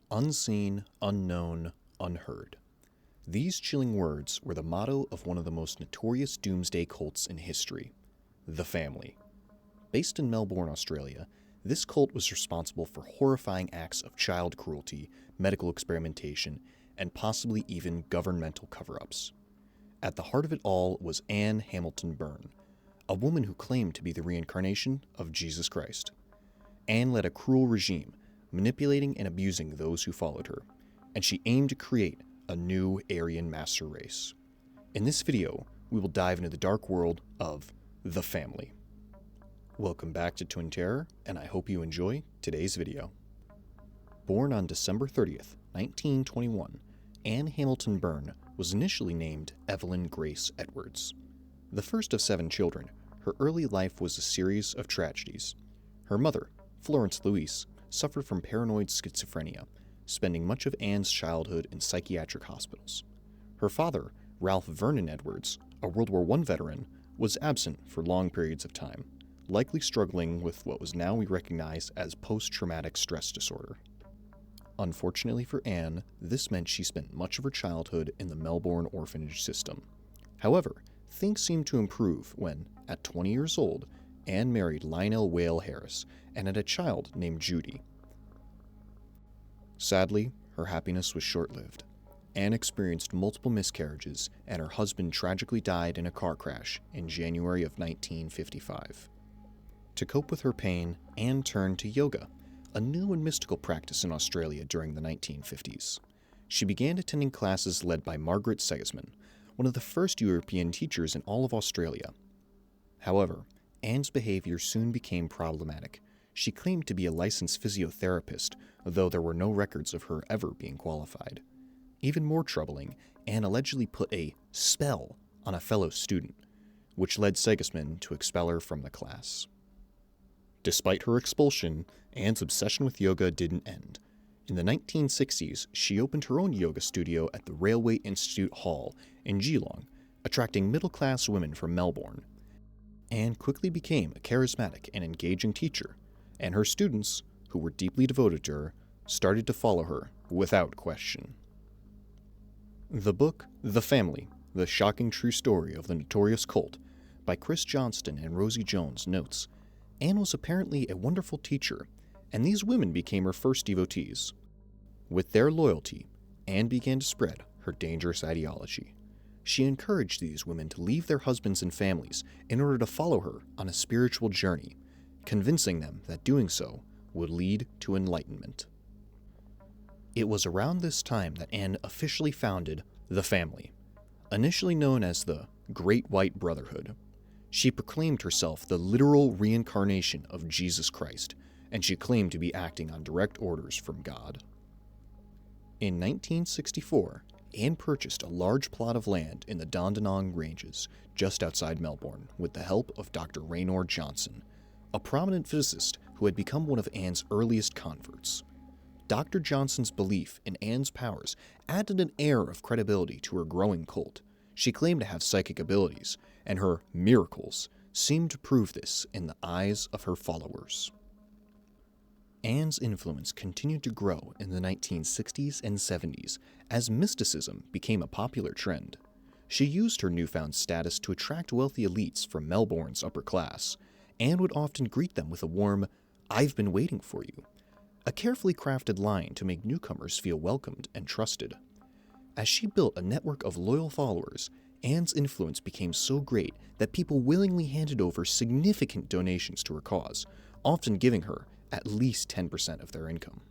Unseen, unknown, unheard. These chilling words were the motto of one of the most notorious Doomsday cults in history, the Family. Based in Melbourne, Australia, this cult was responsible for horrifying acts of child cruelty, medical experimentation, and possibly even governmental cover-ups. At the heart of it all was Anne Hamilton-Byrne, a woman who claimed to be the reincarnation of Jesus Christ. Anne led a cruel regime, manipulating and abusing those who followed her, and she aimed to create a new Aryan master race. In this video, we will dive into the dark world of the Family. Welcome back to Twin Terror, and I hope you enjoy today's video. Born on December 30th, 1921, Anne Hamilton-Byrne was initially named Evelyn Grace Edwards. The first of 7 children, her early life was a series of tragedies. Her mother, Florence Louise, suffered from paranoid schizophrenia, spending much of Anne's childhood in psychiatric hospitals. Her father, Ralph Vernon Edwards, a World War I veteran, was absent for long periods of time, likely struggling with what was now we recognize as post-traumatic stress disorder. Unfortunately for Anne, this meant she spent much of her childhood in the Melbourne orphanage system. However, things seemed to improve when, at 20 years old, Anne married Lionel Whale Harris and had a child named Judy. Sadly, her happiness was short-lived. Anne experienced multiple miscarriages, and her husband tragically died in a car crash in January of 1955. To cope with her pain, Anne turned to yoga, a new and mystical practice in Australia during the 1950s. She began attending classes led by Margaret Segisman, one of the first European teachers in all of Australia. However, Anne's behavior soon became problematic. She claimed to be a licensed physiotherapist, though there were no records of her ever being qualified. Even more troubling, Anne allegedly put a spell on a fellow student, which led Segisman to expel her from the class. Despite her expulsion, Anne's obsession with yoga didn't end. In the 1960s, she opened her own yoga studio at the Railway Institute Hall in Geelong, attracting middle-class women from Melbourne. Anne quickly became a charismatic and engaging teacher, and her students, who were deeply devoted to her, started to follow her without question. The book, The Family, The Shocking True Story of the Notorious Cult, by Chris Johnston and Rosie Jones notes, Anne was apparently a wonderful teacher, and these women became her first devotees. With their loyalty, Anne began to spread her dangerous ideology. She encouraged these women to leave their husbands and families in order to follow her on a spiritual journey, convincing them that doing so would lead to enlightenment. It was around this time that Anne officially founded the Family, initially known as the Great White Brotherhood. She proclaimed herself the literal reincarnation of Jesus Christ, and she claimed to be acting on direct orders from God. In 1964, Anne purchased a large plot of land in the Dandenong Ranges, just outside Melbourne, with the help of Dr. Raynor Johnson, a prominent physicist who had become one of Anne's earliest converts. Dr. Johnson's belief in Anne's powers added an air of credibility to her growing cult. She claimed to have psychic abilities, and her miracles seemed to prove this in the eyes of her followers. Anne's influence continued to grow in the 1960s and 70s as mysticism became a popular trend. She used her newfound status to attract wealthy elites from Melbourne's upper class. Anne would often greet them with a warm, "I've been waiting for you," a carefully crafted line to make newcomers feel welcomed and trusted. As she built a network of loyal followers, Anne's influence became so great that people willingly handed over significant donations to her cause, often giving her at least 10% of their income.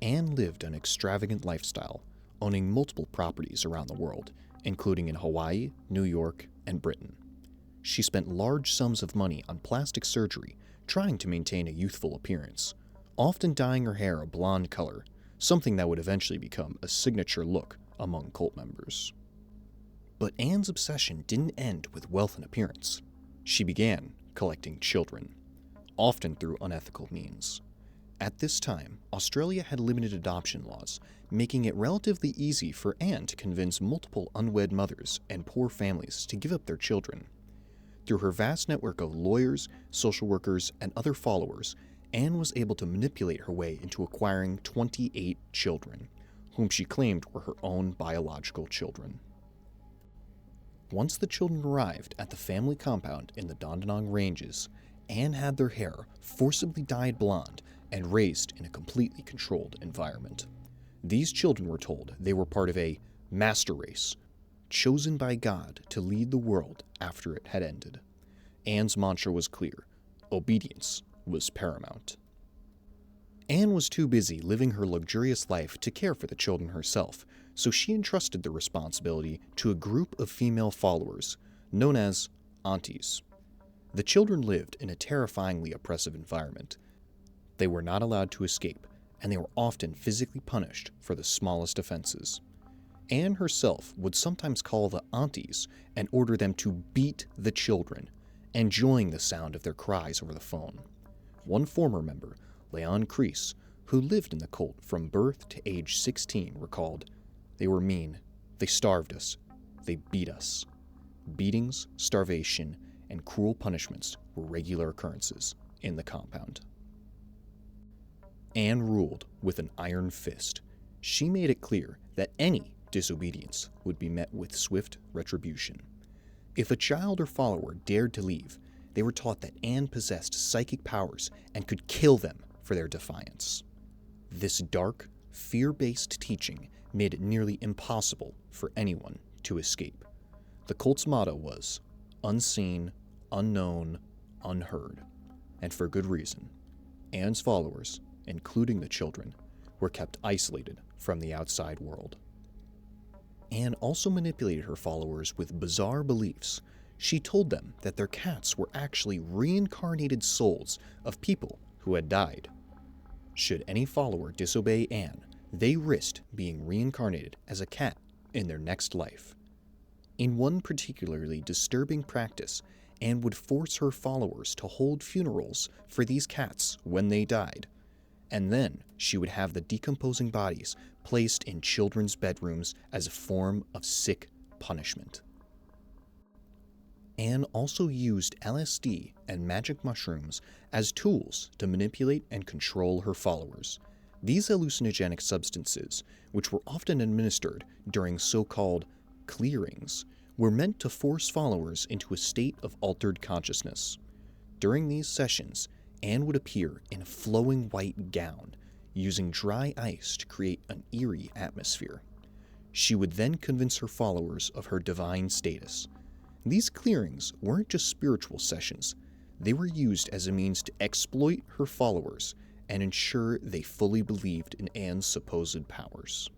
Anne lived an extravagant lifestyle, owning multiple properties around the world, including in Hawaii, New York, and Britain. She spent large sums of money on plastic surgery, trying to maintain a youthful appearance, often dyeing her hair a blonde color, something that would eventually become a signature look among cult members. But Anne's obsession didn't end with wealth and appearance. She began collecting children, often through unethical means. At this time, Australia had limited adoption laws, making it relatively easy for Anne to convince multiple unwed mothers and poor families to give up their children. Through her vast network of lawyers, social workers, and other followers, Anne was able to manipulate her way into acquiring 28 children, whom she claimed were her own biological children. Once the children arrived at the family compound in the Dandenong Ranges, Anne had their hair forcibly dyed blonde and raised in a completely controlled environment. These children were told they were part of a master race, chosen by God to lead the world after it had ended. Anne's mantra was clear: obedience was paramount. Anne was too busy living her luxurious life to care for the children herself, so she entrusted the responsibility to a group of female followers, known as aunties. The children lived in a terrifyingly oppressive environment. They were not allowed to escape, and they were often physically punished for the smallest offenses. Anne herself would sometimes call the aunties and order them to beat the children, enjoying the sound of their cries over the phone. One former member, Leon Crease, who lived in the cult from birth to age 16, recalled, "They were mean. They starved us. They beat us." Beatings, starvation, and cruel punishments were regular occurrences in the compound. Anne ruled with an iron fist. She made it clear that any disobedience would be met with swift retribution. If a child or follower dared to leave, they were taught that Anne possessed psychic powers and could kill them for their defiance. This dark, fear-based teaching made it nearly impossible for anyone to escape. The cult's motto was unseen, unknown, unheard, and for good reason. Anne's followers, including the children, were kept isolated from the outside world. Anne also manipulated her followers with bizarre beliefs. She told them that their cats were actually reincarnated souls of people who had died. Should any follower disobey Anne, they risked being reincarnated as a cat in their next life. In one particularly disturbing practice, Anne would force her followers to hold funerals for these cats when they died, and then she would have the decomposing bodies placed in children's bedrooms as a form of sick punishment. Anne also used LSD and magic mushrooms as tools to manipulate and control her followers. These hallucinogenic substances, which were often administered during so-called clearings, were meant to force followers into a state of altered consciousness. During these sessions, Anne would appear in a flowing white gown, using dry ice to create an eerie atmosphere. She would then convince her followers of her divine status. These clearings weren't just spiritual sessions. They were used as a means to exploit her followers and ensure they fully believed in Anne's supposed powers.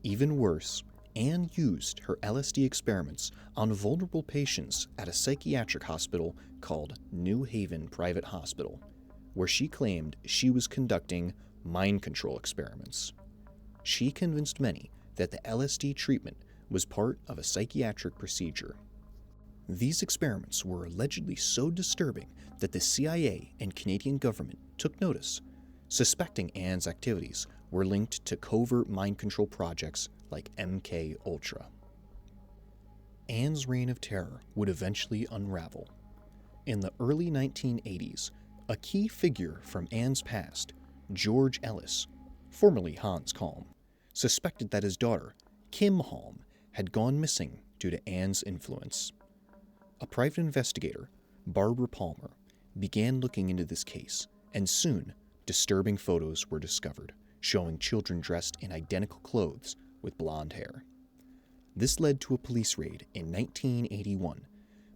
Even worse, Anne used her LSD experiments on vulnerable patients at a psychiatric hospital called New Haven Private Hospital, where she claimed she was conducting mind control experiments. She convinced many that the LSD treatment was part of a psychiatric procedure. These experiments were allegedly so disturbing that the CIA and Canadian government took notice, suspecting Anne's activities were linked to covert mind control projects like MK Ultra. Anne's reign of terror would eventually unravel. In the early 1980s, a key figure from Anne's past, George Ellis, formerly Hans Kalm, suspected that his daughter, Kim Halm, had gone missing due to Anne's influence. A private investigator, Barbara Palmer, began looking into this case, and soon, disturbing photos were discovered, showing children dressed in identical clothes with blonde hair. This led to a police raid in 1981,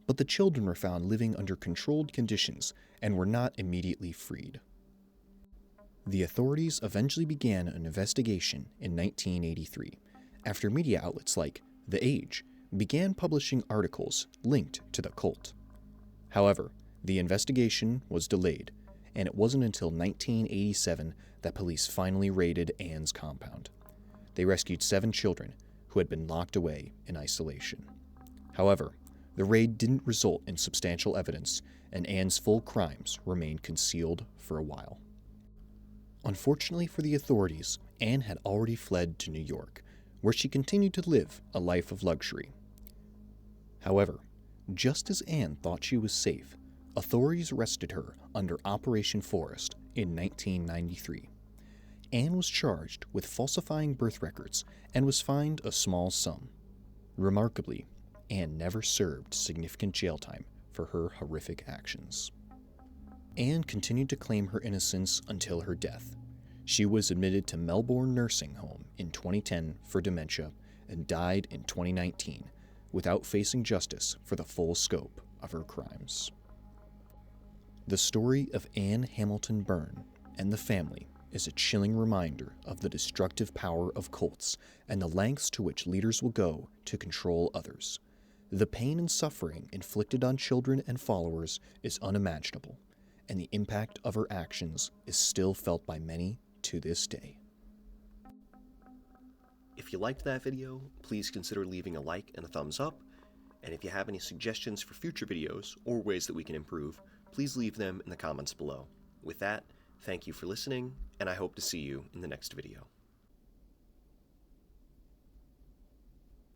but the children were found living under controlled conditions and were not immediately freed. The authorities eventually began an investigation in 1983, after media outlets like The Age began publishing articles linked to the cult. However, the investigation was delayed, and it wasn't until 1987 that police finally raided Anne's compound. They rescued 7 children who had been locked away in isolation. However, the raid didn't result in substantial evidence, and Anne's full crimes remained concealed for a while. Unfortunately for the authorities, Anne had already fled to New York, where she continued to live a life of luxury. However, just as Anne thought she was safe, Authorities arrested her under Operation Forest in 1993. Anne was charged with falsifying birth records and was fined a small sum. Remarkably, Anne never served significant jail time for her horrific actions. Anne continued to claim her innocence until her death. She was admitted to Melbourne Nursing Home in 2010 for dementia and died in 2019 without facing justice for the full scope of her crimes. The story of Anne Hamilton-Byrne and the family is a chilling reminder of the destructive power of cults and the lengths to which leaders will go to control others. The pain and suffering inflicted on children and followers is unimaginable, and the impact of her actions is still felt by many to this day. If you liked that video, please consider leaving a like and a thumbs up, and if you have any suggestions for future videos or ways that we can improve, please leave them in the comments below. With that, thank you for listening, and I hope to see you in the next video.